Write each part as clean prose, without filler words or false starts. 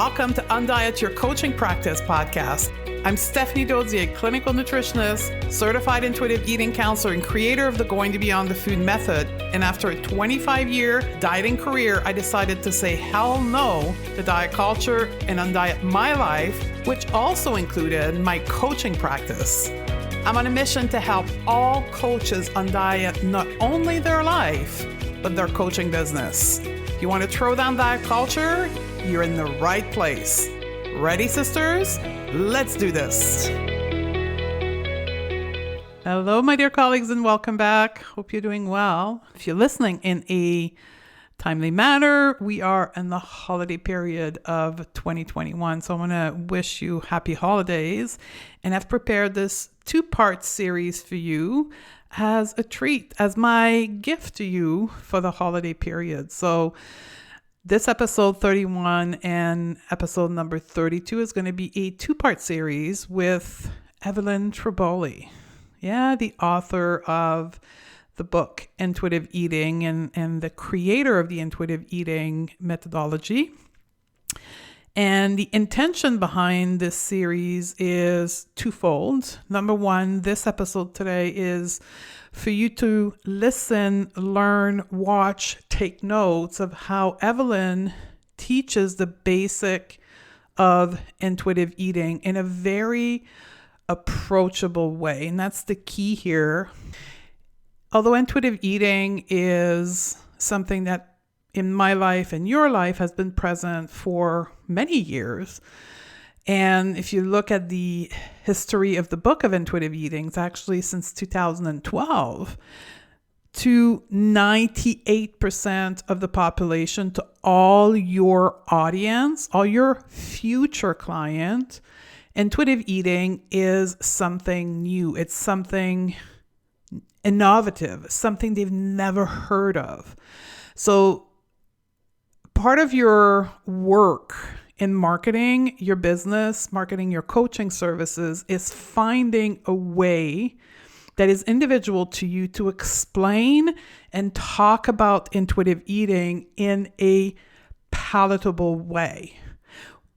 Welcome to Undiet Your Coaching Practice podcast. I'm Stephanie Dozier, clinical nutritionist, certified intuitive eating counselor, and creator of the Going to Beyond the Food method. And after a 25-year dieting career, I decided to say hell no to diet culture and undiet my life, which also included my coaching practice. I'm on a mission to help all coaches undiet not only their life, but their coaching business. If you want to throw down diet culture, you're in the right place. Ready, sisters? Let's do this. Hello, my dear colleagues, and welcome back. Hope you're doing well. If you're listening in a timely manner, we are in the holiday period of 2021. So I want to wish you happy holidays. And I've prepared this two-part series for you as a treat, as my gift to you for the holiday period. So this episode 31 and episode number 32 is going to be a two-part series with Evelyn Tribole. Yeah, the author of the book Intuitive Eating and the creator of the intuitive eating methodology. And the intention behind this series is twofold. Number one, this episode today is for you to listen, learn, watch, take notes of how Evelyn teaches the basic of intuitive eating in a very approachable way. And that's the key here. Although intuitive eating is something that in my life and your life has been present for many years. And if you look at the history of the book of intuitive eating, it's actually since 2012, to 98% of the population, to all your audience, all your future client, intuitive eating is something new. It's something innovative, something they've never heard of. So part of your work in marketing your business, marketing your coaching services, is finding a way that is individual to you to explain and talk about intuitive eating in a palatable way,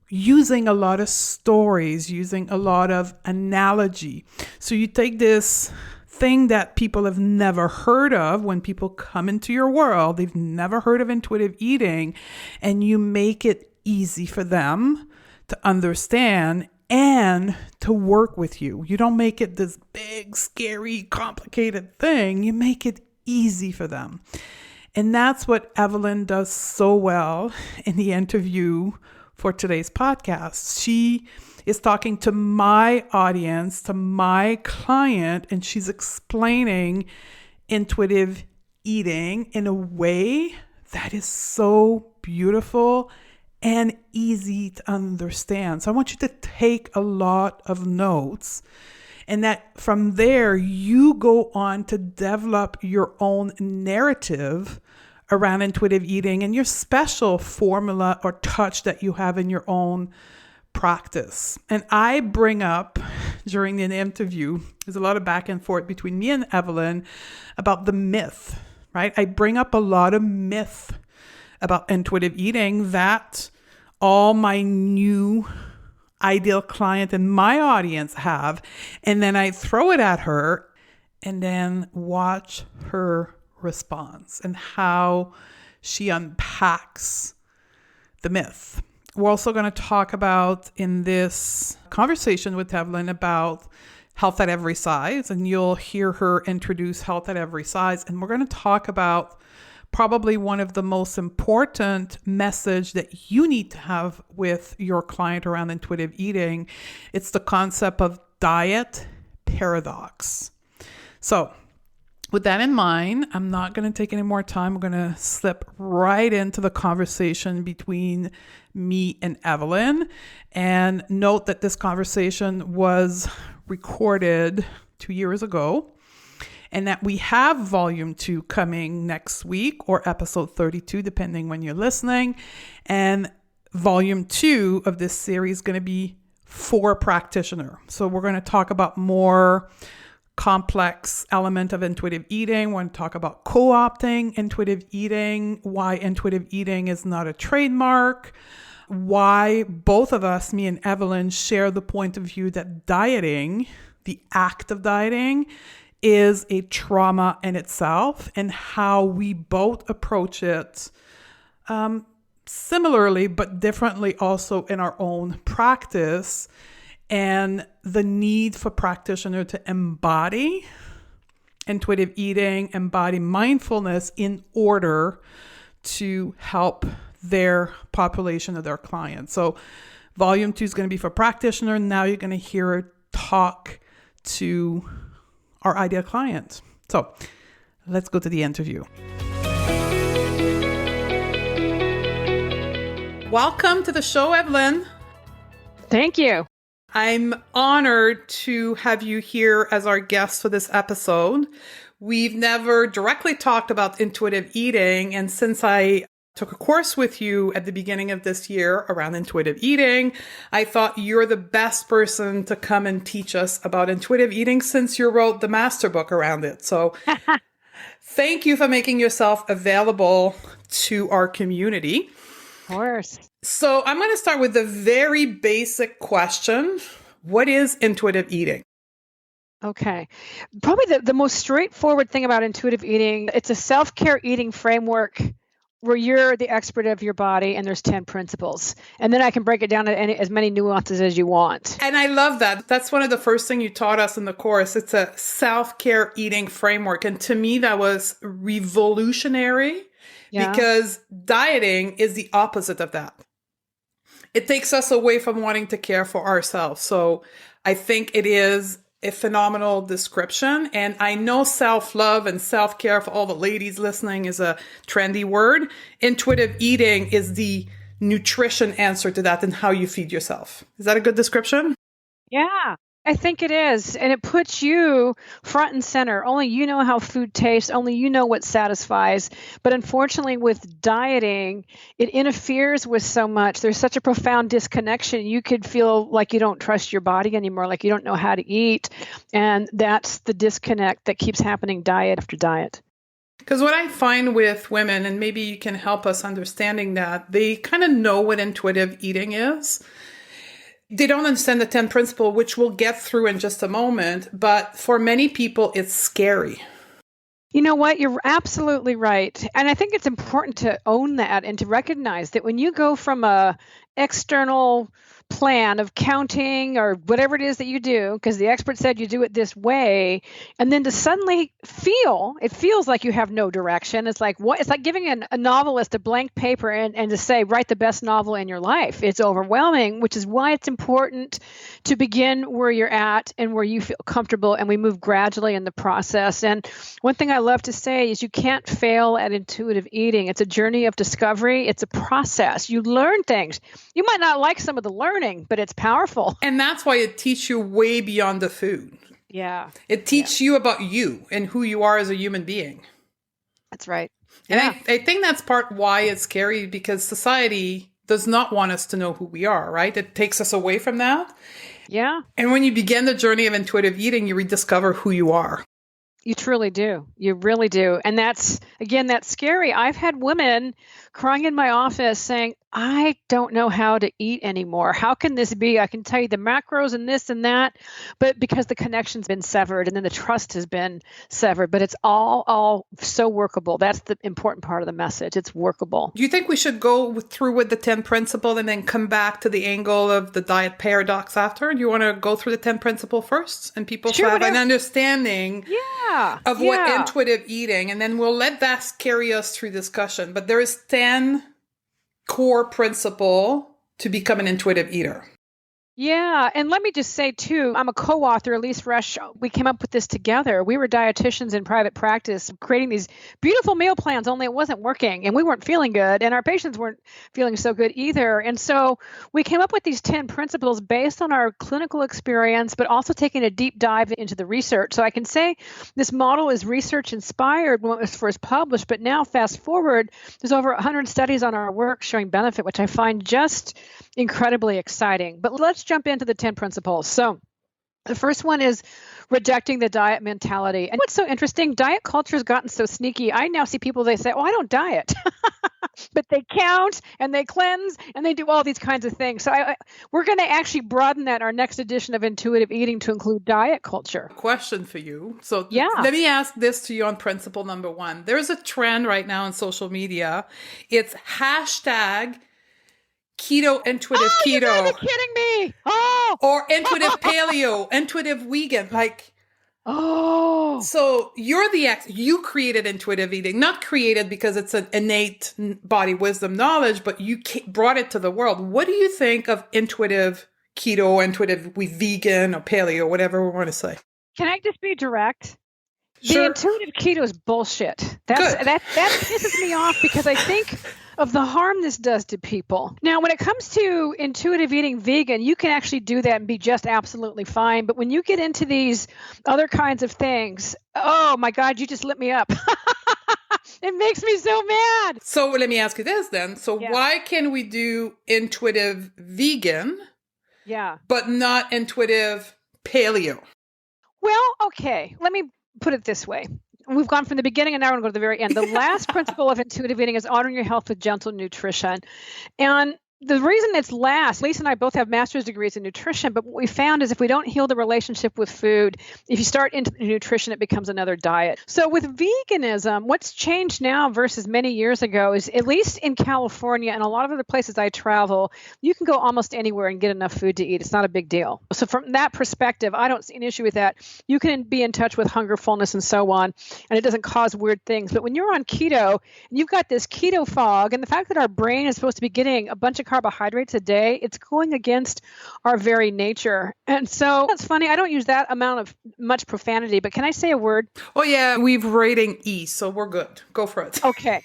using a lot of stories, using a lot of analogy. So you take this thing that people have never heard of. When people come into your world, they've never heard of intuitive eating, and you make it easy for them to understand and to work with you. You don't make it this big, scary, complicated thing. You make it easy for them. And that's what Evelyn does so well in the interview for today's podcast. She is talking to my audience, to my client, and she's explaining intuitive eating in a way that is so beautiful and easy to understand. So I want you to take a lot of notes, and that from there you go on to develop your own narrative around intuitive eating and your special formula or touch that you have in your own practice. And I bring up during an interview, there's a lot of back and forth between me and Evelyn about the myth, right? I bring up a lot of myth about intuitive eating that all my new ideal client and my audience have. And then I throw it at her and then watch her response and how she unpacks the myth. We're also going to talk about in this conversation with Evelyn about health at every size, and you'll hear her introduce health at every size. And we're going to talk about probably one of the most important message that you need to have with your client around intuitive eating. It's the concept of diet paradox. So with that in mind, I'm not going to take any more time. We're going to slip right into the conversation between me and Evelyn. And note that this conversation was recorded 2 years ago, and that we have volume 2 coming next week, or episode 32, depending when you're listening. And volume 2 of this series is going to be for practitioner. So we're going to talk about more complex element of intuitive eating. We're going to talk about co-opting intuitive eating, why intuitive eating is not a trademark, why both of us, me and Evelyn, share the point of view that dieting, the act of dieting, is a trauma in itself, and how we both approach it similarly but differently also in our own practice, and the need for practitioner to embody intuitive eating, embody mindfulness in order to help their population of their clients. So volume 2 is going to be for practitioner. Now you're going to hear her talk to our ideal client. So let's go to the interview. Welcome to the show, Evelyn. Thank you. I'm honored to have you here as our guest for this episode. We've never directly talked about intuitive eating, and since I took a course with you at the beginning of this year around intuitive eating, I thought you're the best person to come and teach us about intuitive eating since you wrote the master book around it. So thank you for making yourself available to our community. Of course. So I'm going to start with the very basic question. What is intuitive eating? Okay. Probably the most straightforward thing about intuitive eating, it's a self-care eating framework where you're the expert of your body, and there's 10 principles. And then I can break it down to as many nuances as you want. And I love that. That's one of the first things you taught us in the course. It's a self-care eating framework. And to me, that was revolutionary because dieting is the opposite of that. It takes us away from wanting to care for ourselves. So I think it is a phenomenal description. And I know self-love and self-care, for all the ladies listening, is a trendy word. Intuitive eating is the nutrition answer to that and how you feed yourself. Is that a good description? Yeah, I think it is. And it puts you front and center. Only you know how food tastes. Only you know what satisfies. But unfortunately, with dieting, it interferes with so much. There's such a profound disconnection. You could feel like you don't trust your body anymore, like you don't know how to eat. And that's the disconnect that keeps happening diet after diet. Because what I find with women, and maybe you can help us understanding that, they kind of know what intuitive eating is. They don't understand the 10 principle, which we'll get through in just a moment. But for many people, it's scary. You know what? You're absolutely right. And I think it's important to own that and to recognize that when you go from a external plan of counting or whatever it is that you do, because the expert said you do it this way, and then to suddenly it feels like you have no direction. It's like what? It's like giving a novelist a blank paper and to say, write the best novel in your life. It's overwhelming, which is why it's important to begin where you're at and where you feel comfortable, and we move gradually in the process. And one thing I love to say is you can't fail at intuitive eating. It's a journey of discovery. It's a process. You learn things. You might not like some of the learning, but it's powerful. And that's why it teaches you way beyond the food. Yeah. It teaches you about you and who you are as a human being. That's right. And I think that's part why it's scary, because society does not want us to know who we are, right? It takes us away from that. Yeah. And when you begin the journey of intuitive eating, you rediscover who you are. You truly do. You really do. And that's scary. I've had women crying in my office saying, I don't know how to eat anymore. How can this be? I can tell you the macros and this and that, but because the connection's been severed and then the trust has been severed, but it's all so workable. That's the important part of the message. It's workable. Do you think we should go through with the 10 principle and then come back to the angle of the diet paradox after? Do you want to go through the 10 principle first and people have an understanding of what intuitive eating, and then we'll let that carry us through discussion. But there is 10 core principle to become an intuitive eater. Yeah. And let me just say, too, I'm a co-author, Elise Rush. We came up with this together. We were dietitians in private practice creating these beautiful meal plans, only it wasn't working and we weren't feeling good and our patients weren't feeling so good either. And so we came up with these 10 principles based on our clinical experience, but also taking a deep dive into the research. So I can say this model is research inspired when it was first published, but now fast forward, there's over 100 studies on our work showing benefit, which I find just incredibly exciting. But let's jump into the 10 principles. So the first one is rejecting the diet mentality. And what's so interesting, diet culture has gotten so sneaky. I now see people, they say, oh, I don't diet. but they count and they cleanse and they do all these kinds of things. So we're going to actually broaden that in our next edition of intuitive eating to include diet culture. Question for you. So Yeah. let me ask this to you on principle number one. There's a trend right now on social media. It's hashtag keto, intuitive keto. You gotta be kidding me. Oh. Or intuitive paleo, intuitive vegan. Like, oh. So you're you created intuitive eating, not created because it's an innate body wisdom knowledge, but you brought it to the world. What do you think of intuitive keto, intuitive vegan or paleo, whatever we want to say? Can I just be direct? Sure. The intuitive keto is bullshit. That pisses me off because I think of the harm this does to people. Now, when it comes to intuitive eating vegan, you can actually do that and be just absolutely fine. But when you get into these other kinds of things, oh my God, you just lit me up. It makes me so mad. So let me ask you this then. So why can we do intuitive vegan, but not intuitive paleo? Well, okay, let me put it this way. We've gone from the beginning and now we're going to go to the very end. The last principle of intuitive eating is honoring your health with gentle nutrition. And the reason it's last, Lisa and I both have master's degrees in nutrition, but what we found is if we don't heal the relationship with food, if you start into nutrition, it becomes another diet. So with veganism, what's changed now versus many years ago is, at least in California and a lot of other places I travel, you can go almost anywhere and get enough food to eat. It's not a big deal. So from that perspective, I don't see an issue with that. You can be in touch with hunger, fullness, and so on, and it doesn't cause weird things. But when you're on keto, and you've got this keto fog, and the fact that our brain is supposed to be getting a bunch of carbohydrates a day, it's going against our very nature. And so it's funny, I don't use that amount of much profanity, but can I say a word? Oh yeah, we've rating E, so we're good. Go for it. Okay.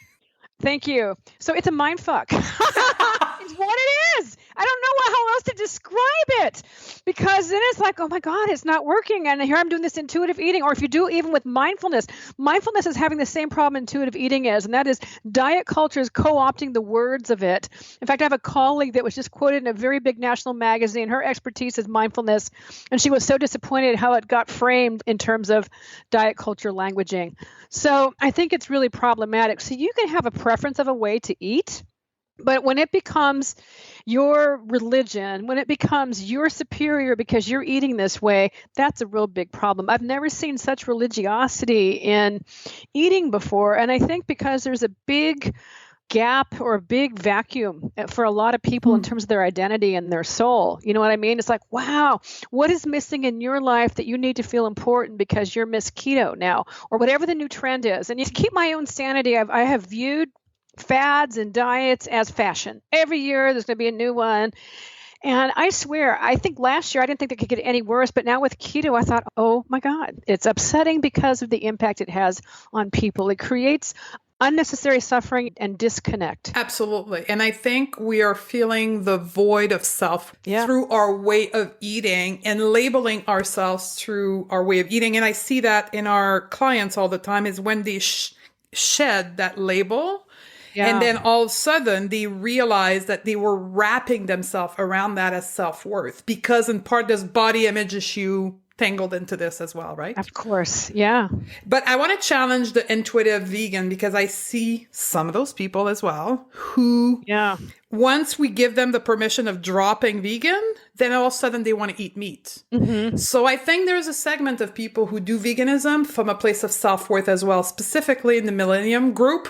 Thank you. So it's a mind fuck. It's what it is. I don't know how else to describe it, because then it's like, oh my God, it's not working. And here I'm doing this intuitive eating. Or if you do even with mindfulness is having the same problem intuitive eating is, and that is diet culture is co-opting the words of it. In fact, I have a colleague that was just quoted in a very big national magazine. Her expertise is mindfulness, and she was so disappointed how it got framed in terms of diet culture languaging. So I think it's really problematic. So you can have a preference of a way to eat, but when it becomes your religion, when it becomes your superior because you're eating this way, that's a real big problem. I've never seen such religiosity in eating before. And I think because there's a big gap or a big vacuum for a lot of people in terms of their identity and their soul. You know what I mean? It's like, wow, what is missing in your life that you need to feel important because you're Miss Keto now, or whatever the new trend is. And to keep my own sanity, I have viewed fads and diets as fashion. Every year there's going to be a new one. And I swear, I think last year I didn't think it could get any worse, but now with keto, I thought, oh my God, it's upsetting because of the impact it has on people. It creates unnecessary suffering and disconnect. Absolutely. And I think we are feeling the void of self through our way of eating and labeling ourselves through our way of eating. And I see that in our clients all the time is when they shed that label. Yeah. And then all of a sudden they realize that they were wrapping themselves around that as self-worth, because in part there's body image issue tangled into this as well, right? Of course. Yeah. But I want to challenge the intuitive vegan, because I see some of those people as well who, once we give them the permission of dropping vegan, then all of a sudden they want to eat meat. Mm-hmm. So I think there's a segment of people who do veganism from a place of self-worth as well, specifically in the millennium group.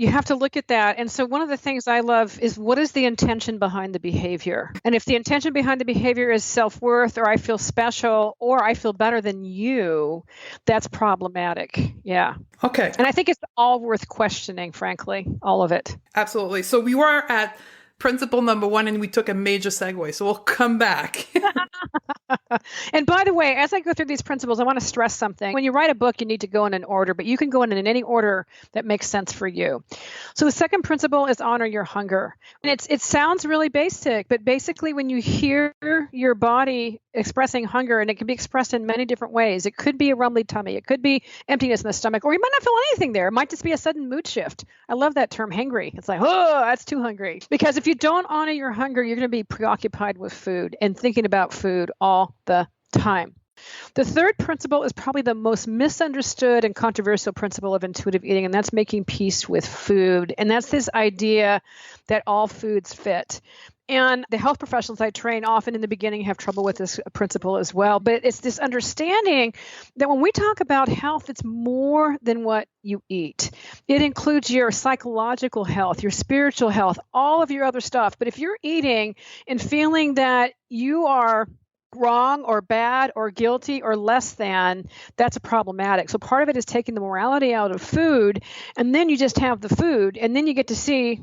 You have to look at that. And so one of the things I love is, what is the intention behind the behavior? And if the intention behind the behavior is self-worth, or I feel special, or I feel better than you, that's problematic. Yeah. Okay. And I think it's all worth questioning, frankly, all of it. Absolutely. So we were at principle number one and we took a major segue. So we'll come back. And by the way, as I go through these principles, I want to stress something. When you write a book, you need to go in an order, but you can go in any order that makes sense for you. So the second principle is honor your hunger. And it sounds really basic, but basically when you hear your body expressing hunger, and it can be expressed in many different ways. It could be a rumbly tummy. It could be emptiness in the stomach, or you might not feel anything there. It might just be a sudden mood shift. I love that term, hangry. It's like, oh, that's too hungry. Because if you don't honor your hunger, you're going to be preoccupied with food and thinking about food all the time. The third principle is probably the most misunderstood and controversial principle of intuitive eating, and that's making peace with food. And that's this idea that all foods fit. And the health professionals I train often in the beginning have trouble with this principle as well. But it's this understanding that when we talk about health, it's more than what you eat. It includes your psychological health, your spiritual health, all of your other stuff. But if you're eating and feeling that you are wrong or bad or guilty or less than, that's problematic. So part of it is taking the morality out of food, and then you just have the food, and then you get to see,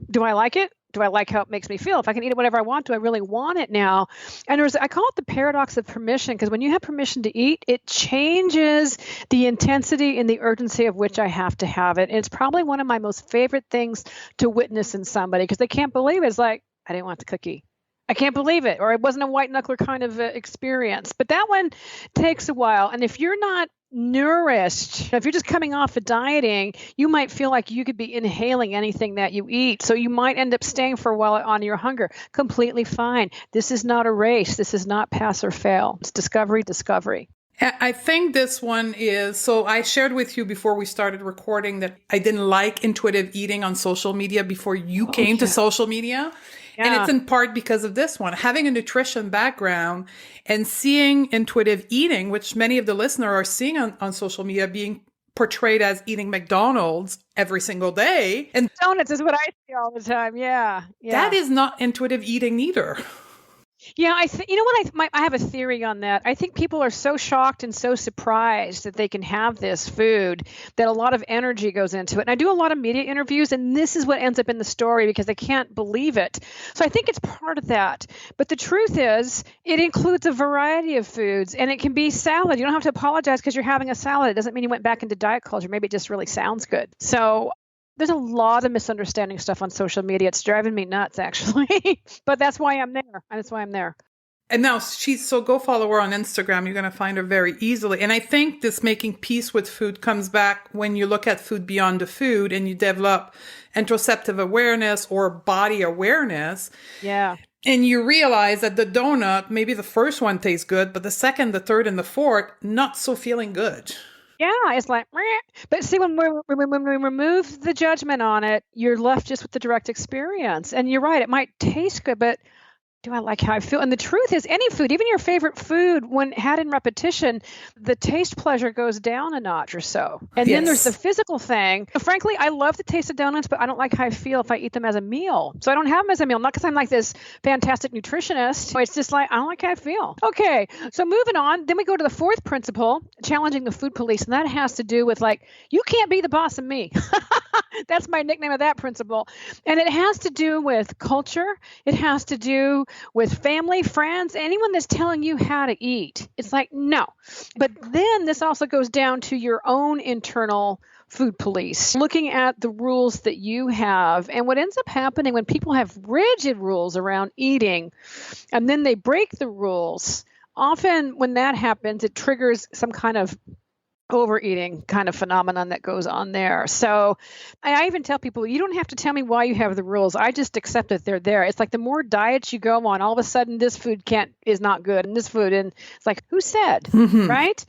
do I like it? Do I like how it makes me feel? If I can eat it whatever I want, do I really want it now? And I call it the paradox of permission, because when you have permission to eat, it changes the intensity and the urgency of which I have to have it. And it's probably one of my most favorite things to witness in somebody, because they can't believe it. It's like, I didn't want the cookie. I can't believe it. Or it wasn't a white knuckler kind of experience. But that one takes a while. And if you're not nourished, if you're just coming off of dieting, you might feel like you could be inhaling anything that you eat. So you might end up staying for a while on your hunger. Completely fine. This is not a race. This is not pass or fail. It's discovery. I think this one is, so I shared with you before we started recording that I didn't like intuitive eating on social media before you came to social media. Yeah. And it's in part because of this one, having a nutrition background and seeing intuitive eating, which many of the listeners are seeing on social media, being portrayed as eating McDonald's every single day. And donuts is what I see all the time. Yeah. That is not intuitive eating either. Yeah, you know what? I have a theory on that. I think people are so shocked and so surprised that they can have this food that a lot of energy goes into it. And I do a lot of media interviews, and this is what ends up in the story because they can't believe it. So I think it's part of that. But the truth is, it includes a variety of foods, and it can be salad. You don't have to apologize because you're having a salad. It doesn't mean you went back into diet culture. Maybe it just really sounds good. So there's a lot of misunderstanding stuff on social media. It's driving me nuts, actually. But that's why I'm there. And now so go follow her on Instagram. You're going to find her very easily. And I think this making peace with food comes back when you look at food beyond the food and you develop interoceptive awareness or body awareness. Yeah. And you realize that the donut, maybe the first one tastes good, but the second, the third, and the fourth, not so feeling good. Yeah, it's like, meh. But see, when we remove the judgment on it, you're left just with the direct experience. And you're right, it might taste good, but do I like how I feel? And the truth is, any food, even your favorite food, when had in repetition, the taste pleasure goes down a notch or so. And then there's the physical thing. Frankly, I love the taste of donuts, but I don't like how I feel if I eat them as a meal. So I don't have them as a meal, not because I'm like this fantastic nutritionist. It's just like, I don't like how I feel. Okay, so moving on. Then we go to the fourth principle, challenging the food police. And that has to do with like, you can't be the boss of me. That's my nickname of that principle. And it has to do with culture. It has to do with family, friends, anyone that's telling you how to eat. It's like, no. But then this also goes down to your own internal food police, looking at the rules that you have. And what ends up happening when people have rigid rules around eating, and then they break the rules, often when that happens, it triggers some kind of overeating kind of phenomenon that goes on there. So I even tell people, you don't have to tell me why you have the rules. I just accept that they're there. It's like the more diets you go on, all of a sudden this food is not good, and this food, and it's like, who said, right?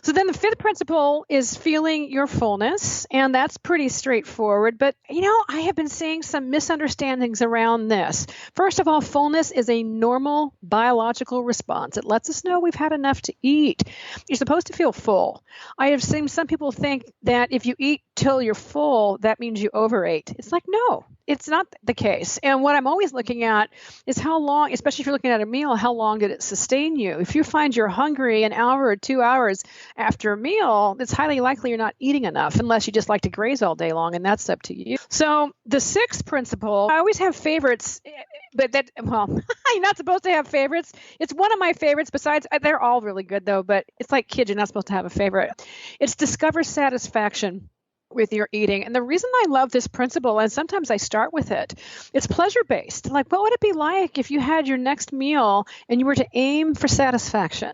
So then the fifth principle is feeling your fullness, and that's pretty straightforward. But, I have been seeing some misunderstandings around this. First of all, fullness is a normal biological response. It lets us know we've had enough to eat. You're supposed to feel full. I have seen some people think that if you eat till you're full, that means you overate. It's like, no, it's not the case. And what I'm always looking at is how long, especially if you're looking at a meal, how long did it sustain you? If you find you're hungry an hour or 2 hours after a meal, it's highly likely you're not eating enough, unless you just like to graze all day long, and that's up to you. So the sixth principle, I always have favorites, but you're not supposed to have favorites. It's one of my favorites. Besides, they're all really good though, but it's like kids, you're not supposed to have a favorite. It's discover satisfaction. with your eating. And the reason I love this principle, and sometimes I start with it, it's pleasure-based. Like, what would it be like if you had your next meal and you were to aim for satisfaction?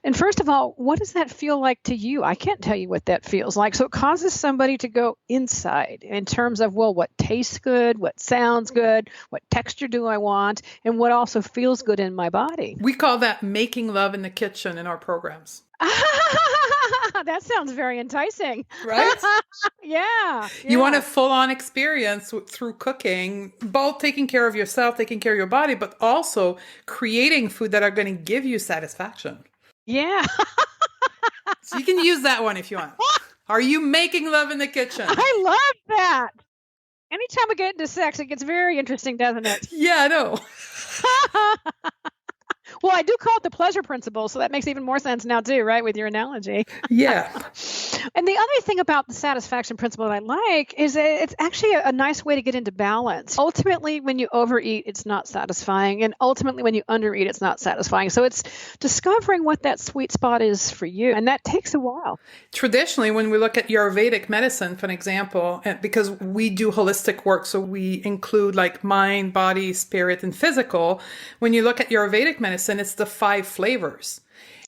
And first of all, what does that feel like to you? I can't tell you what that feels like. So it causes somebody to go inside in terms of, well, what tastes good, what sounds good, what texture do I want, and what also feels good in my body. We call that making love in the kitchen in our programs. That sounds very enticing. Right? Yeah. You want a full-on experience through cooking, both taking care of yourself, taking care of your body, but also creating food that are going to give you satisfaction. Yeah. So you can use that one if you want. Are you making love in the kitchen? I love that. Anytime we get into sex, it gets very interesting, doesn't it? Yeah, I know. Well, I do call it the pleasure principle, so that makes even more sense now too, right, with your analogy. Yeah. And the other thing about the satisfaction principle that I like is that it's actually a nice way to get into balance. Ultimately, when you overeat, it's not satisfying. And ultimately, when you undereat, it's not satisfying. So it's discovering what that sweet spot is for you. And that takes a while. Traditionally, when we look at Ayurvedic medicine, for an example, because we do holistic work, so we include like mind, body, spirit, and physical. When you look at Ayurvedic medicine, it's the 5 flavors.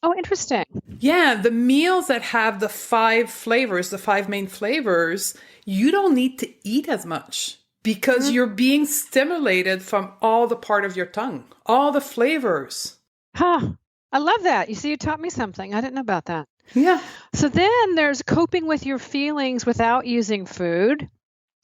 Oh, interesting. Yeah, the meals that have the 5 flavors, the 5 main flavors, you don't need to eat as much because you're being stimulated from all the part of your tongue, all the flavors. Huh. I love that. You see, you taught me something. I didn't know about that. Yeah. So then there's coping with your feelings without using food.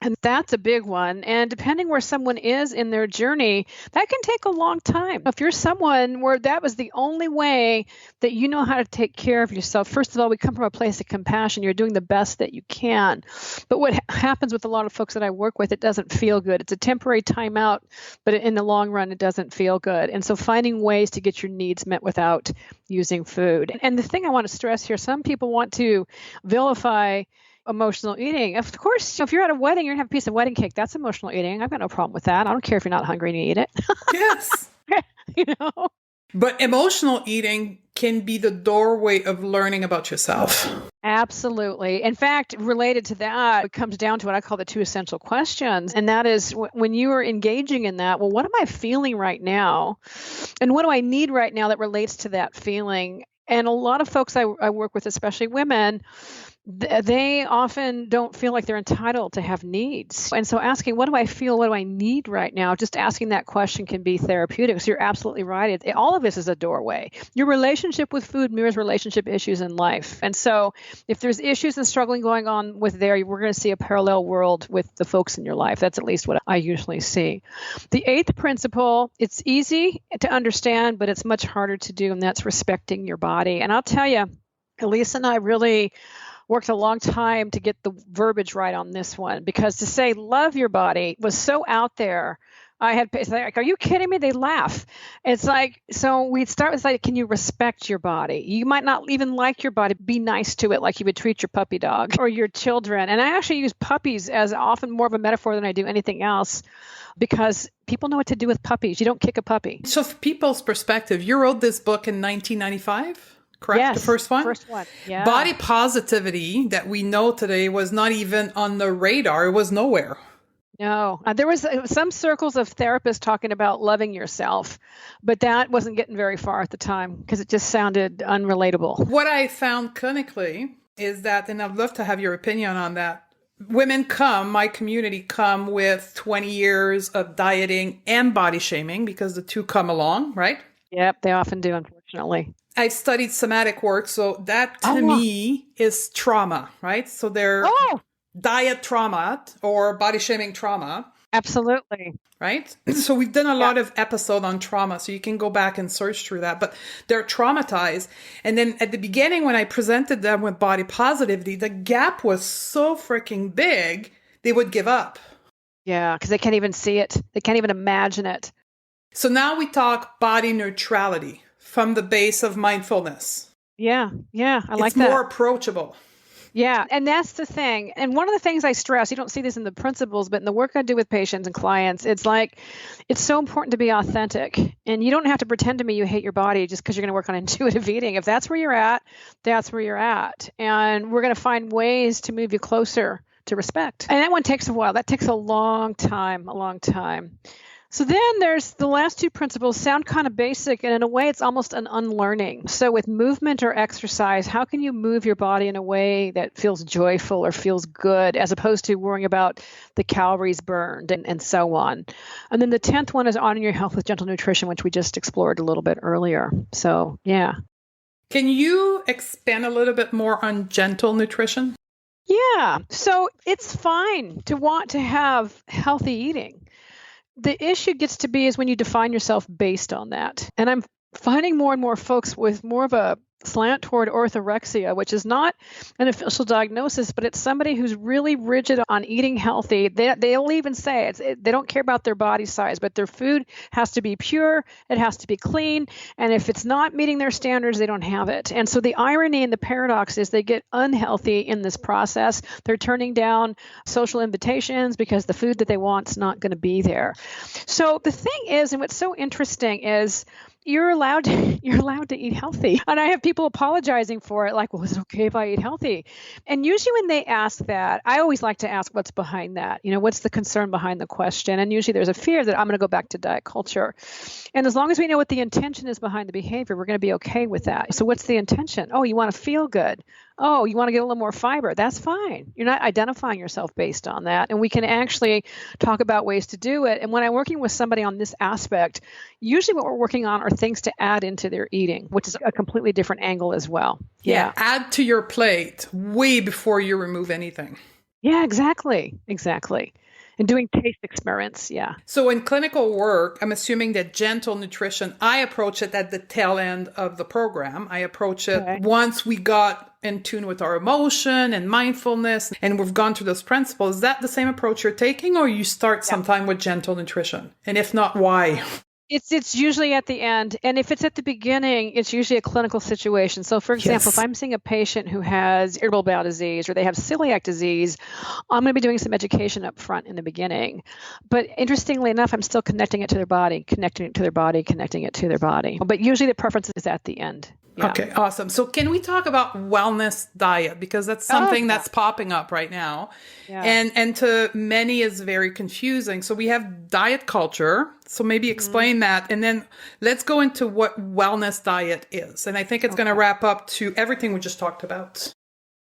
And that's a big one. And depending where someone is in their journey, that can take a long time. If you're someone where that was the only way that you know how to take care of yourself, first of all, we come from a place of compassion. You're doing the best that you can. But what happens with a lot of folks that I work with, it doesn't feel good. It's a temporary timeout, but in the long run, it doesn't feel good. And so finding ways to get your needs met without using food. And the thing I want to stress here, some people want to vilify emotional eating. Of course, if you're at a wedding, you're going to have a piece of wedding cake. That's emotional eating. I've got no problem with that. I don't care if you're not hungry and you eat it. Yes. You know? But emotional eating can be the doorway of learning about yourself. Absolutely. In fact, related to that, it comes down to what I call the 2 essential questions. And that is when you are engaging in that, well, what am I feeling right now? And what do I need right now that relates to that feeling? And a lot of folks I work with, especially women, they often don't feel like they're entitled to have needs. And so asking, what do I feel? What do I need right now? Just asking that question can be therapeutic. So you're absolutely right. All of this is a doorway. Your relationship with food mirrors relationship issues in life. And so if there's issues and struggling going on with there, we're going to see a parallel world with the folks in your life. That's at least what I usually see. The 8th principle, it's easy to understand, but it's much harder to do, and that's respecting your body. And I'll tell you, Elise and I really worked a long time to get the verbiage right on this one, because to say love your body was so out there. It's like, are you kidding me? They laugh. It's like, so we'd start with like, can you respect your body? You might not even like your body. Be nice to it like you would treat your puppy dog or your children. And I actually use puppies as often more of a metaphor than I do anything else, because people know what to do with puppies. You don't kick a puppy. So from people's perspective, you wrote this book in 1995? Correct? Yes, the first one? First one, yeah. Body positivity that we know today was not even on the radar. It was nowhere. No, there was some circles of therapists talking about loving yourself, but that wasn't getting very far at the time because it just sounded unrelatable. What I found clinically is that, and I'd love to have your opinion on that, women my community come with 20 years of dieting and body shaming because the two come along, right? Yep, they often do, unfortunately. I've studied somatic work, so that to me is trauma, right? So they're diet trauma or body shaming trauma. Absolutely. Right? So we've done a lot of episodes on trauma, so you can go back and search through that, but they're traumatized. And then at the beginning, when I presented them with body positivity, the gap was so freaking big, they would give up. Yeah, because they can't even see it. They can't even imagine it. So now we talk body neutrality from the base of mindfulness. Yeah, I like that. It's more approachable. Yeah, and that's the thing. And one of the things I stress, you don't see this in the principles, but in the work I do with patients and clients, it's like, it's so important to be authentic. And you don't have to pretend to me you hate your body just because you're going to work on intuitive eating. If that's where you're at, that's where you're at. And we're going to find ways to move you closer to respect. And that one takes a while. That takes a long time, a long time. So then there's the last two principles sound kind of basic, and in a way it's almost an unlearning. So with movement or exercise, how can you move your body in a way that feels joyful or feels good, as opposed to worrying about the calories burned and so on. And then the 10th one is honoring your health with gentle nutrition, which we just explored a little bit earlier. So yeah. Can you expand a little bit more on gentle nutrition? Yeah. So it's fine to want to have healthy eating. The issue gets to be is when you define yourself based on that. And I'm finding more and more folks with more of a slant toward orthorexia, which is not an official diagnosis, but it's somebody who's really rigid on eating healthy. They'll even say they don't care about their body size, but their food has to be pure, it has to be clean, and if it's not meeting their standards, they don't have it. And so the irony and the paradox is they get unhealthy in this process. They're turning down social invitations because the food that they want is not going to be there. So the thing is, and what's so interesting is, you're allowed to eat healthy. And I have people apologizing for it, like, well, is it okay if I eat healthy? And usually when they ask that, I always like to ask what's behind that. What's the concern behind the question? And usually there's a fear that I'm going to go back to diet culture. And as long as we know what the intention is behind the behavior, we're going to be okay with that. So what's the intention? Oh, you want to feel good. Oh, you want to get a little more fiber. That's fine. You're not identifying yourself based on that. And we can actually talk about ways to do it. And when I'm working with somebody on this aspect, usually what we're working on are things to add into their eating, which is a completely different angle as well. Yeah. Add to your plate way before you remove anything. Yeah, exactly. And doing taste experiments, yeah. So in clinical work, I'm assuming that gentle nutrition, I approach it at the tail end of the program. I approach it once we got in tune with our emotion and mindfulness, and we've gone through those principles. Is that the same approach you're taking, or you start sometime with gentle nutrition? And if not, why? It's usually at the end. And if it's at the beginning, it's usually a clinical situation. So for example, if I'm seeing a patient who has irritable bowel disease or they have celiac disease, I'm going to be doing some education up front in the beginning. But interestingly enough, I'm still connecting it to their body. But usually the preference is at the end. Yeah. Okay, awesome. So can we talk about wellness diet? Because that's something that's popping up right now. Yeah. And to many is very confusing. So we have diet culture. So maybe explain that. And then let's go into what wellness diet is. And I think it's going to wrap up to everything we just talked about.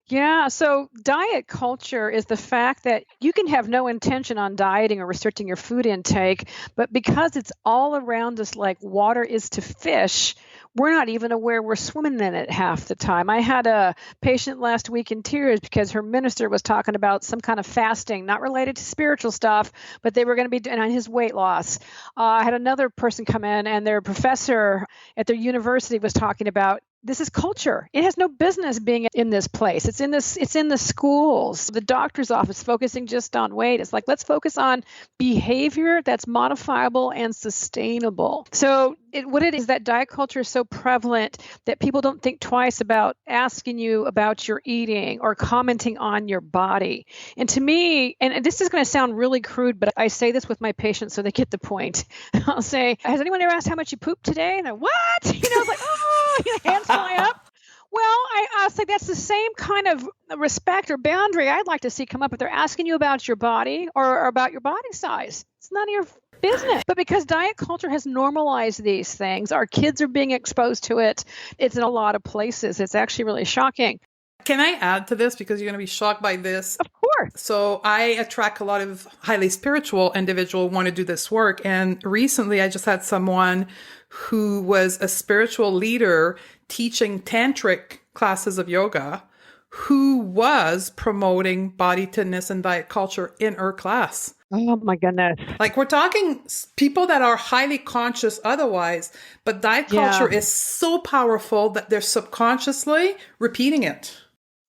Yeah, so diet culture is the fact that you can have no intention on dieting or restricting your food intake, but because it's all around us like water is to fish, we're not even aware we're swimming in it half the time. I had a patient last week in tears because her minister was talking about some kind of fasting, not related to spiritual stuff, but they were going to be doing on his weight loss. I had another person come in and their professor at their university was talking about this is culture. It has no business being in this place. It's in the schools, the doctor's office, focusing just on weight. It's like, let's focus on behavior that's modifiable and sustainable. So what it is that diet culture is so prevalent that people don't think twice about asking you about your eating or commenting on your body. And to me, and this is going to sound really crude, but I say this with my patients so they get the point. I'll say, has anyone ever asked how much you pooped today? And they're, what? It's like, hands fly up. Well, I'll say that's the same kind of respect or boundary I'd like to see come up if they're asking you about your body or about your body size. It's none of your business. But because diet culture has normalized these things, our kids are being exposed to it. It's in a lot of places. It's actually really shocking. Can I add to this? Because you're going to be shocked by this. Of course. So I attract a lot of highly spiritual individuals who want to do this work. And recently I just had someone who was a spiritual leader teaching tantric classes of yoga who was promoting body thinness and diet culture in her class. Oh my goodness. Like we're talking people that are highly conscious otherwise, but diet culture is so powerful that they're subconsciously repeating it.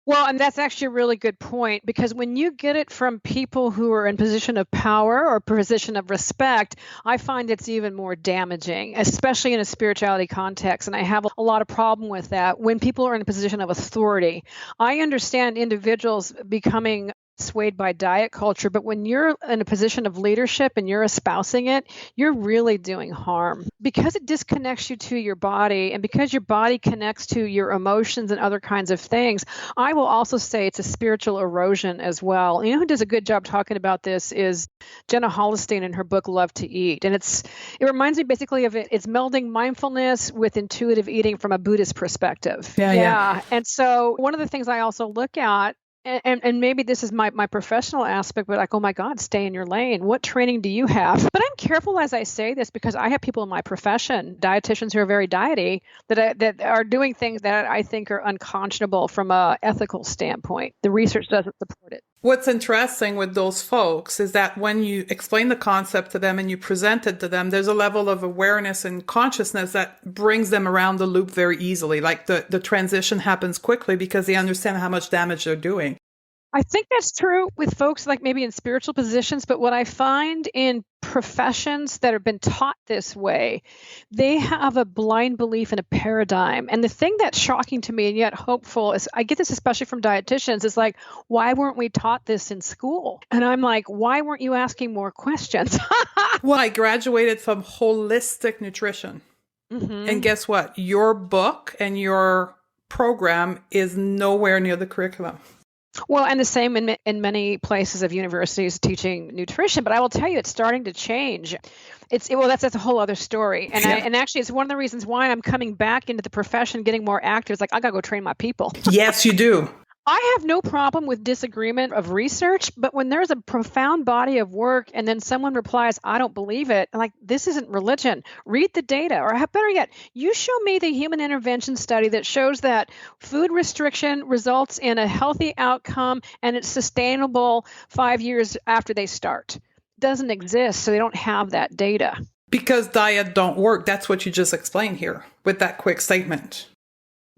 Well, and that's actually a really good point, because when you get it from people who are in position of power or position of respect, I find it's even more damaging, especially in a spirituality context. And I have a lot of problem with that when people are in a position of authority. I understand individuals becoming swayed by diet culture, but when you're in a position of leadership and you're espousing it, you're really doing harm because it disconnects you to your body, and because your body connects to your emotions and other kinds of things. I will also say it's a spiritual erosion as well. You know who does a good job talking about this is Jenna Hollistein in her book Love to Eat, and it reminds me basically of it's melding mindfulness with intuitive eating from a Buddhist perspective. Yeah. And so one of the things I also look at, and maybe this is my professional aspect, but like, oh my God, stay in your lane. What training do you have? But I'm careful as I say this because I have people in my profession, dietitians who are very diety, that are doing things that I think are unconscionable from a ethical standpoint. The research doesn't support it. What's interesting with those folks is that when you explain the concept to them and you present it to them, there's a level of awareness and consciousness that brings them around the loop very easily. Like the transition happens quickly because they understand how much damage they're doing. I think that's true with folks like maybe in spiritual positions, but what I find in professions that have been taught this way, they have a blind belief in a paradigm. And the thing that's shocking to me and yet hopeful is I get this especially from dietitians. It's like, why weren't we taught this in school? And I'm like, why weren't you asking more questions? Well, I graduated from holistic nutrition. Mm-hmm. And guess what? Your book and your program is nowhere near the curriculum. Well, and the same in many places of universities teaching nutrition, but I will tell you, it's starting to change. That's a whole other story. And and actually, it's one of the reasons why I'm coming back into the profession, getting more active. It's like, I got to go train my people. Yes, you do. I have no problem with disagreement of research, but when there's a profound body of work and then someone replies, I don't believe it, I'm like, this isn't religion. Read the data. Or better yet, you show me the human intervention study that shows that food restriction results in a healthy outcome and it's sustainable 5 years after they start. Doesn't exist, so they don't have that data. Because diet don't work. That's what you just explained here with that quick statement.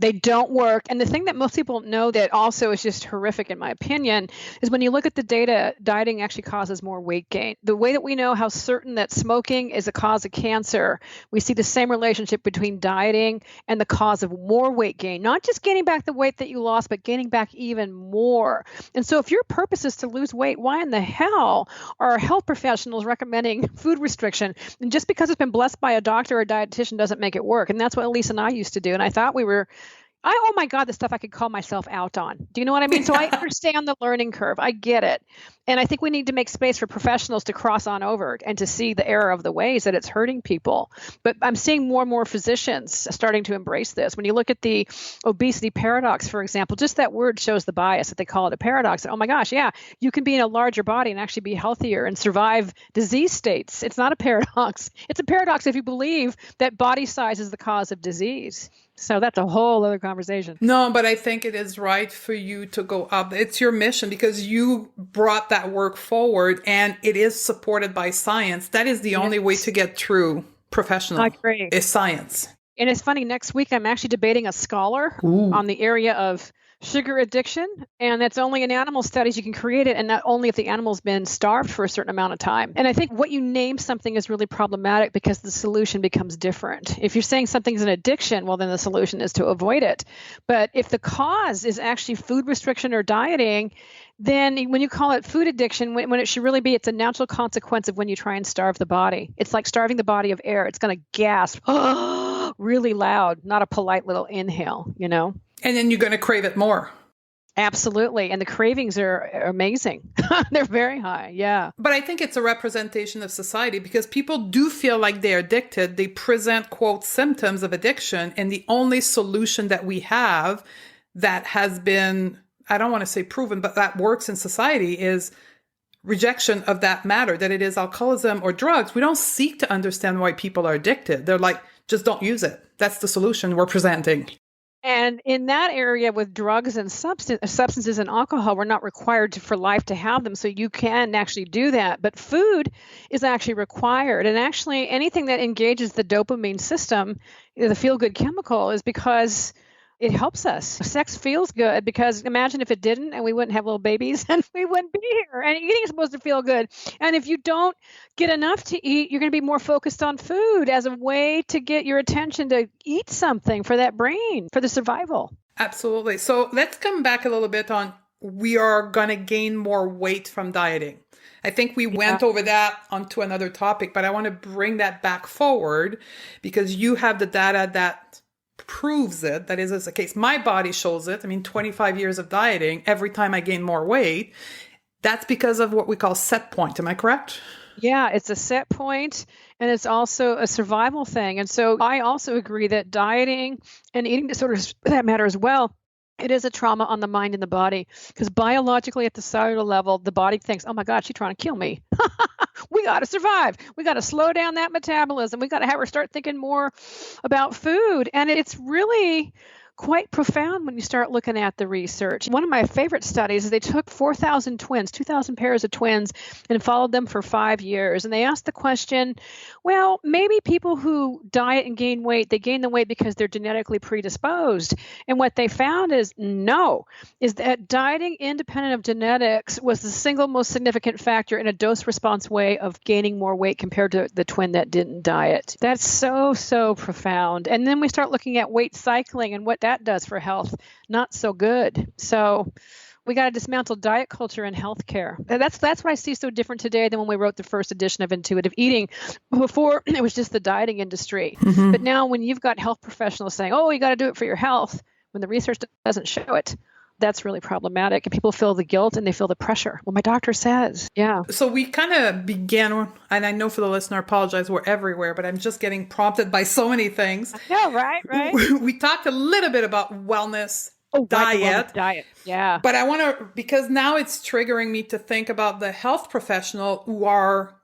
They don't work. And the thing that most people know that also is just horrific, in my opinion, is when you look at the data, dieting actually causes more weight gain. The way that we know how certain that smoking is a cause of cancer, we see the same relationship between dieting and the cause of more weight gain, not just gaining back the weight that you lost, but gaining back even more. And so if your purpose is to lose weight, why in the hell are health professionals recommending food restriction? And just because it's been blessed by a doctor or a dietitian doesn't make it work. And that's what Elise and I used to do. And I thought oh my God, the stuff I could call myself out on. Do you know what I mean? So I understand the learning curve. I get it. And I think we need to make space for professionals to cross on over and to see the error of the ways that it's hurting people. But I'm seeing more and more physicians starting to embrace this. When you look at the obesity paradox, for example, just that word shows the bias that they call it a paradox. Oh my gosh, yeah, you can be in a larger body and actually be healthier and survive disease states. It's not a paradox. It's a paradox if you believe that body size is the cause of disease. So that's a whole other conversation. No, but I think it is right for you to go up. It's your mission because you brought that work forward and it is supported by science. That is the only way to get through professional. I agree. Is science. And it's funny, next week I'm actually debating a scholar on the area of sugar addiction, and that's only in animal studies you can create it, and not only if the animal's been starved for a certain amount of time. And I think what you name something is really problematic because the solution becomes different. If you're saying something's an addiction, well, then the solution is to avoid it. But if the cause is actually food restriction or dieting, then when you call it food addiction, when it should really be, it's a natural consequence of when you try and starve the body. It's like starving the body of air. It's going to gasp really loud, not a polite little inhale, you know? And then you're going to crave it more. Absolutely. And the cravings are amazing. They're very high. Yeah. But I think it's a representation of society because people do feel like they're addicted. They present, quote, symptoms of addiction. And the only solution that we have that has been, I don't want to say proven, but that works in society is rejection of that matter, that it is alcoholism or drugs. We don't seek to understand why people are addicted. They're like, just don't use it. That's the solution we're presenting. And in that area with drugs and substances and alcohol, we're not required for life to have them. So you can actually do that. But food is actually required. And actually anything that engages the dopamine system, the feel-good chemical, is because it helps us. Sex feels good because imagine if it didn't and we wouldn't have little babies and we wouldn't be here. And eating is supposed to feel good. And if you don't get enough to eat, you're going to be more focused on food as a way to get your attention to eat something for that brain, for the survival. Absolutely. So let's come back a little bit on we are going to gain more weight from dieting. I think we went over that onto another topic, but I want to bring that back forward because you have the data that proves it. That is the case. My body shows it. I mean, 25 years of dieting, every time I gain more weight, that's because of what we call set point. Am I correct? Yeah, it's a set point, and it's also a survival thing. And so I also agree that dieting and eating disorders, for that matter as well, it is a trauma on the mind and the body, because biologically at the cellular level, the body thinks, oh my God, she's trying to kill me. We got to survive. We got to slow down that metabolism. We got to have her start thinking more about food. And it's really quite profound when you start looking at the research. One of my favorite studies is they took 4,000 twins, 2,000 pairs of twins, and followed them for 5 years. And they asked the question, well, maybe people who diet and gain weight, they gain the weight because they're genetically predisposed. And what they found is that dieting independent of genetics was the single most significant factor in a dose-response way of gaining more weight compared to the twin that didn't diet. That's so profound. And then we start looking at weight cycling and what that does for health. Not so good. So we got to dismantle diet culture in healthcare. That's what I see so different today than when we wrote the first edition of Intuitive Eating. Before, it was just the dieting industry. Mm-hmm. But now when you've got health professionals saying, oh, you got to do it for your health, when the research doesn't show it, that's really problematic. And people feel the guilt and they feel the pressure. Well, my doctor says, yeah. So we kind of began, and I know for the listener, I apologize, we're everywhere, but I'm just getting prompted by so many things. Yeah, right. We talked a little bit about wellness, diet. Yeah. But I want to, because now it's triggering me to think about the health professional who are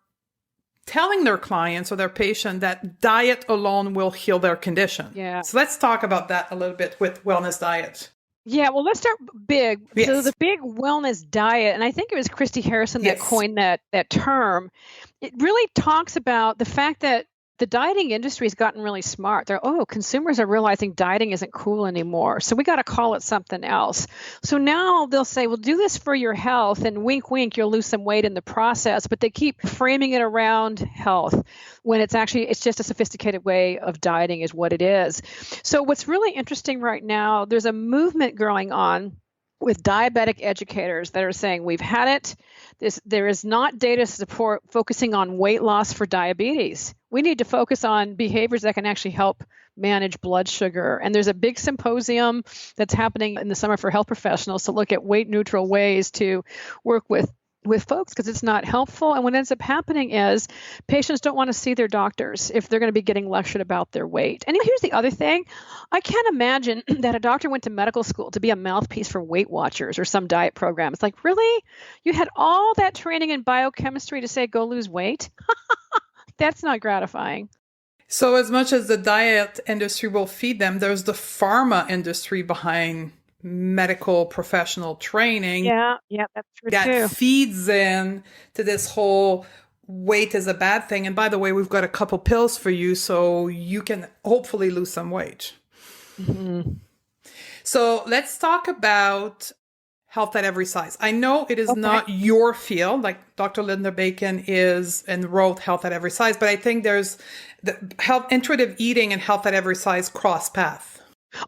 telling their clients or their patient that diet alone will heal their condition. Yeah. So let's talk about that a little bit with wellness diet. Yeah, well, let's start big. Yes. So the big wellness diet, and I think it was Christy Harrison that coined that term. It really talks about the fact that the dieting industry has gotten really smart. Consumers are realizing dieting isn't cool anymore. So we got to call it something else. So now they'll say, well, do this for your health, and wink, wink, you'll lose some weight in the process. But they keep framing it around health when it's just a sophisticated way of dieting is what it is. So what's really interesting right now, there's a movement going on with diabetic educators that are saying we've had it. There is not data support focusing on weight loss for diabetes. We need to focus on behaviors that can actually help manage blood sugar. And there's a big symposium that's happening in the summer for health professionals to look at weight neutral ways to work with folks, because it's not helpful. And what ends up happening is patients don't want to see their doctors if they're going to be getting lectured about their weight. And here's the other thing. I can't imagine that a doctor went to medical school to be a mouthpiece for Weight Watchers or some diet program. It's like, really? You had all that training in biochemistry to say, go lose weight? That's not gratifying. So as much as the diet industry will feed them, there's the pharma industry behind medical professional training. Yeah, that's true that too. Feeds in to this whole weight is a bad thing. And by the way, we've got a couple pills for you so you can hopefully lose some weight. Mm-hmm. So let's talk about health at every size. I know it is not your field, like Dr. Linda Bacon is and wrote Health at Every Size, but I think there's the intuitive eating and health at every size cross path.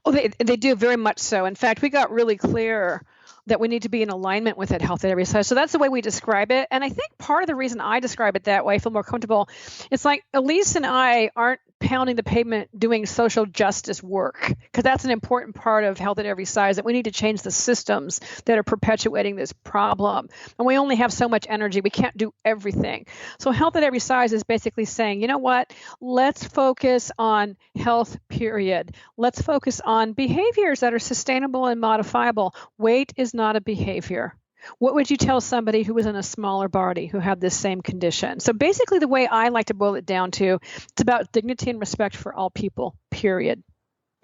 Oh, they do very much so. In fact, we got really clear that we need to be in alignment with it, health at every size. So that's the way we describe it. And I think part of the reason I describe it that way, I feel more comfortable, it's like Elise and I aren't pounding the pavement doing social justice work, because that's an important part of health at every size, that we need to change the systems that are perpetuating this problem. And we only have so much energy. We can't do everything. So health at every size is basically saying, you know what, let's focus on health, period. Let's focus on behaviors that are sustainable and modifiable. Weight is not a behavior. What would you tell somebody who was in a smaller body who had this same condition? So basically the way I like to boil it down to, it's about dignity and respect for all people, period.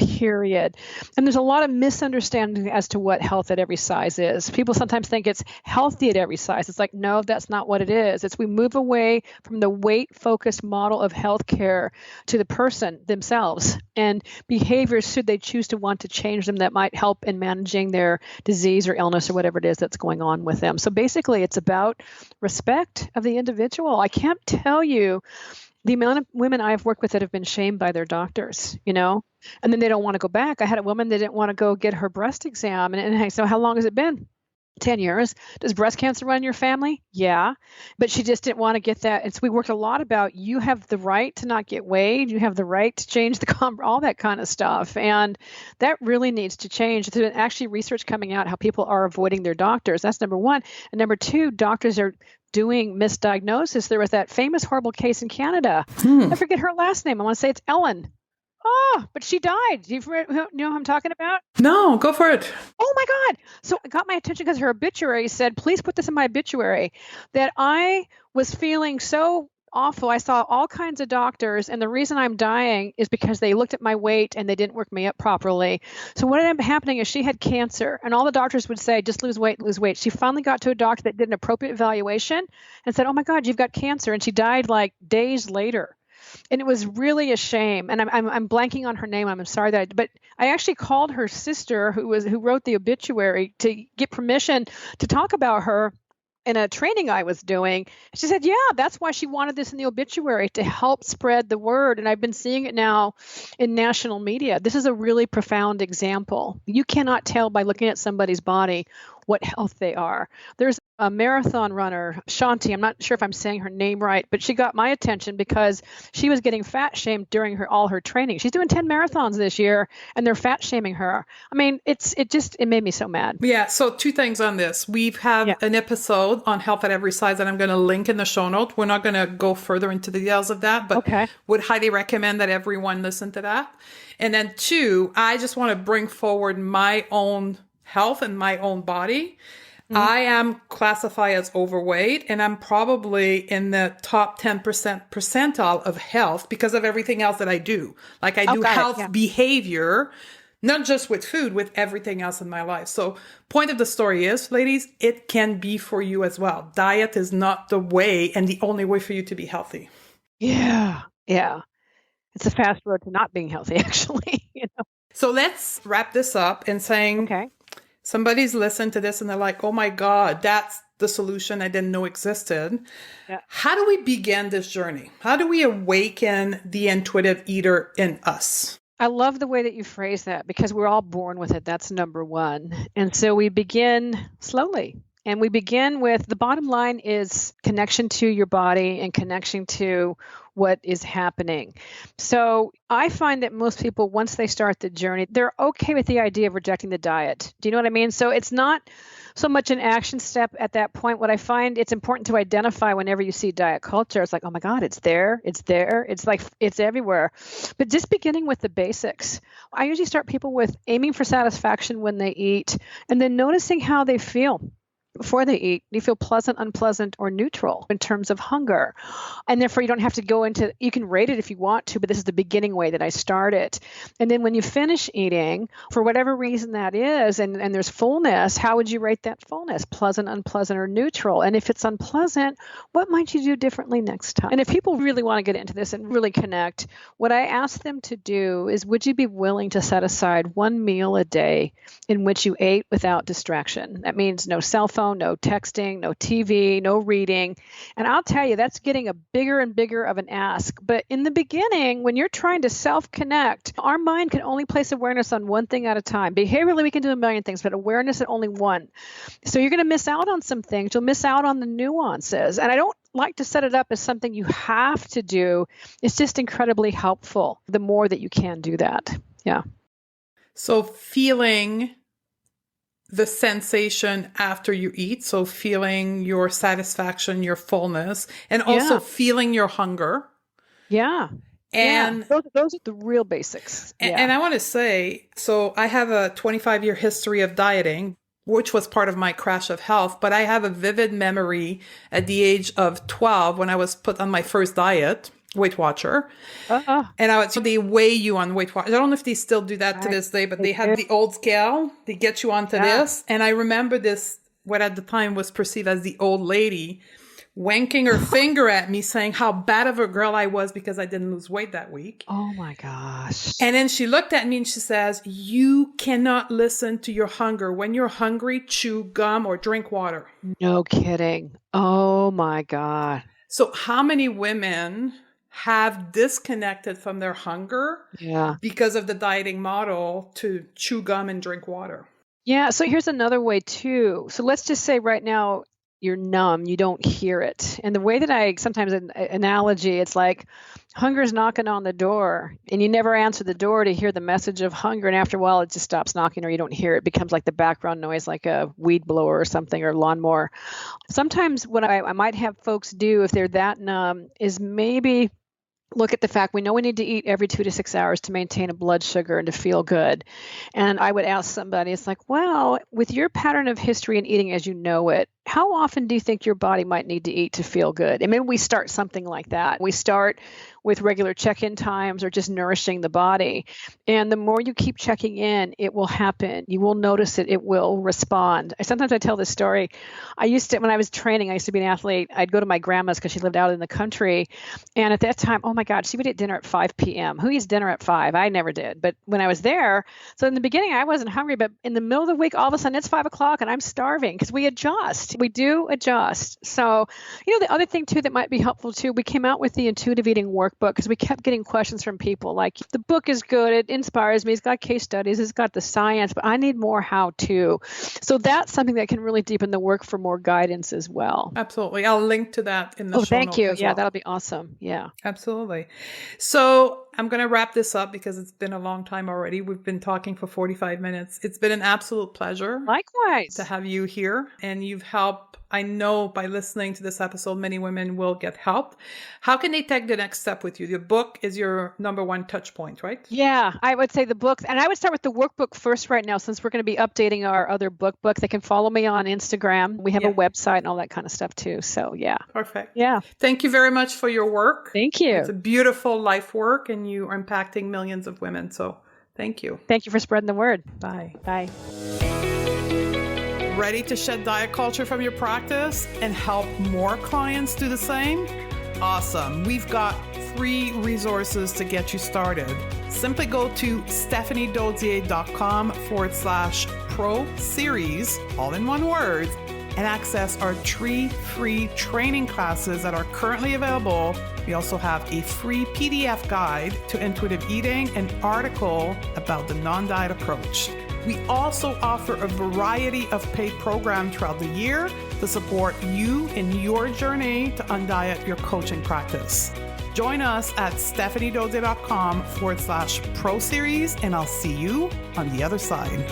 And there's a lot of misunderstanding as to what health at every size is. People sometimes think it's healthy at every size. It's like, no, that's not what it is. It's we move away from the weight-focused model of healthcare to the person themselves and behaviors, should they choose to want to change them, that might help in managing their disease or illness or whatever it is that's going on with them. So basically, it's about respect of the individual. I can't tell you the amount of women I've worked with that have been shamed by their doctors, and then they don't want to go back. I had a woman that didn't want to go get her breast exam. And I said, how long has it been? 10 years. Does breast cancer run in your family? Yeah. But she just didn't want to get that. And so we worked a lot about you have the right to not get weighed. You have the right to change all that kind of stuff. And that really needs to change. There's actually research coming out how people are avoiding their doctors. That's number one. And number two, doctors are doing misdiagnosis. There was that famous horrible case in Canada. I forget her last name. I want to say it's Ellen. Oh, but she died. Do you know who I'm talking about? No, go for it. Oh my God. So it got my attention because her obituary said, please put this in my obituary, that I was feeling so awful. I saw all kinds of doctors, and the reason I'm dying is because they looked at my weight and they didn't work me up properly. So what ended up happening is she had cancer, and all the doctors would say, just lose weight, lose weight. She finally got to a doctor that did an appropriate evaluation and said, oh my God, you've got cancer. And she died like days later. And it was really a shame. And I'm blanking on her name. I'm sorry but I actually called her sister who wrote the obituary to get permission to talk about her in a training I was doing. She said, yeah, that's why she wanted this in the obituary, to help spread the word. And I've been seeing it now in national media. This is a really profound example. You cannot tell by looking at somebody's body what health they are. There's a marathon runner, Shanti, I'm not sure if I'm saying her name right, but she got my attention because she was getting fat shamed during all her training. She's doing 10 marathons this year, and they're fat shaming her. I mean, it made me so mad. Yeah. So 2 things on this. We've had an episode on health at every size that I'm going to link in the show note. We're not going to go further into the details of that, but would highly recommend that everyone listen to that. And then 2, I just want to bring forward my own health and my own body. I am classified as overweight, and I'm probably in the top 10% percentile of health because of everything else that I do. Like I do health behavior, not just with food, with everything else in my life. So point of the story is, ladies, it can be for you as well. Diet is not the way and the only way for you to be healthy. Yeah. Yeah. It's a fast road to not being healthy, actually. So let's wrap this up in saying, somebody's listened to this and they're like, oh my God, that's the solution I didn't know existed. Yeah. How do we begin this journey? How do we awaken the intuitive eater in us? I love the way that you phrase that, because we're all born with it. That's number one. And so we begin slowly. And we begin with, the bottom line is connection to your body and connection to what is happening. So I find that most people, once they start the journey, they're okay with the idea of rejecting the diet. Do you know what I mean? So it's not so much an action step at that point. What I find it's important to identify whenever you see diet culture, it's like, oh my God, it's there. It's like, it's everywhere. But just beginning with the basics. I usually start people with aiming for satisfaction when they eat, and then noticing how they feel before they eat. Do you feel pleasant, unpleasant, or neutral in terms of hunger? And therefore, you don't have to go into, you can rate it if you want to, but this is the beginning way that I start it. And then when you finish eating, for whatever reason that is, and there's fullness, how would you rate that fullness? Pleasant, unpleasant, or neutral? And if it's unpleasant, what might you do differently next time? And if people really want to get into this and really connect, what I ask them to do is, would you be willing to set aside one meal a day in which you ate without distraction? That means no cell phone, no texting, no TV, no reading. And I'll tell you, that's getting a bigger and bigger of an ask. But in the beginning, when you're trying to self-connect, our mind can only place awareness on one thing at a time. Behaviorally, we can do a million things, but awareness at only one. So you're going to miss out on some things. You'll miss out on the nuances. And I don't like to set it up as something you have to do. It's just incredibly helpful the more that you can do that. Yeah. So feeling the sensation after you eat, so feeling your satisfaction, your fullness, and also feeling your hunger. Yeah. And those are the real basics. And I want to say, so I have a 25-year history of dieting, which was part of my crash of health, but I have a vivid memory at the age of 12 when I was put on my first diet, Weight Watcher. And they weigh you on Weight Watcher. I don't know if they still do that to this day, but they have the old scale. They get you onto this. And I remember this, what at the time was perceived as the old lady, wanking her finger at me saying how bad of a girl I was because I didn't lose weight that week. Oh my gosh. And then she looked at me and she says, you cannot listen to your hunger. When you're hungry, chew gum or drink water. No kidding. Oh my God. So how many women have disconnected from their hunger because of the dieting model to chew gum and drink water? Yeah. So here's another way too. So let's just say right now you're numb, you don't hear it. And the way that I sometimes analogy, it's like hunger's knocking on the door and you never answer the door to hear the message of hunger. And after a while, it just stops knocking or you don't hear it. It becomes like the background noise, like a weed blower or something or lawnmower. Sometimes what I might have folks do if they're that numb is maybe look at the fact we know we need to eat every 2 to 6 hours to maintain a blood sugar and to feel good. And I would ask somebody, it's like, well, with your pattern of history and eating as you know it, how often do you think your body might need to eat to feel good? And maybe we start something like that. We start with regular check-in times or just nourishing the body. And the more you keep checking in, it will happen. You will notice it. It will respond. Sometimes I tell this story. When I was training, I used to be an athlete. I'd go to my grandma's because she lived out in the country. And at that time, oh my God, she would eat dinner at 5 p.m. Who eats dinner at 5? I never did. But when I was there, so in the beginning, I wasn't hungry. But in the middle of the week, all of a sudden, it's 5 o'clock and I'm starving because we adjust. We do adjust. So, the other thing too that might be helpful too, we came out with the intuitive eating workbook because we kept getting questions from people like, the book is good, it inspires me, it's got case studies, it's got the science, but I need more how to. So that's something that can really deepen the work for more guidance as well. Absolutely. I'll link to that in the show thank notes you. as Yeah, well. that'll be awesome. Yeah. Absolutely. So I'm going to wrap this up because it's been a long time already. We've been talking for 45 minutes. It's been an absolute pleasure. Likewise. To have you here, and you've helped. I know by listening to this episode, many women will get help. How can they take the next step with you? The book is your number one touch point, right? Yeah, I would say the books. And I would start with the workbook first right now, since we're going to be updating our other book. They can follow me on Instagram. We have a website and all that kind of stuff too. So yeah. Perfect. Yeah. Thank you very much for your work. Thank you. It's a beautiful life work and you are impacting millions of women. So thank you. Thank you for spreading the word. Bye. Bye. Ready to shed diet culture from your practice and help more clients do the same? Awesome. We've got 3 resources to get you started. Simply go to stephaniedodier.com/pro series, all in one word, and access our 3 free training classes that are currently available. We also have a free PDF guide to intuitive eating, an article about the non-diet approach. We also offer a variety of paid programs throughout the year to support you in your journey to undiet your coaching practice. Join us at stephaniedodier.com/pro series, and I'll see you on the other side.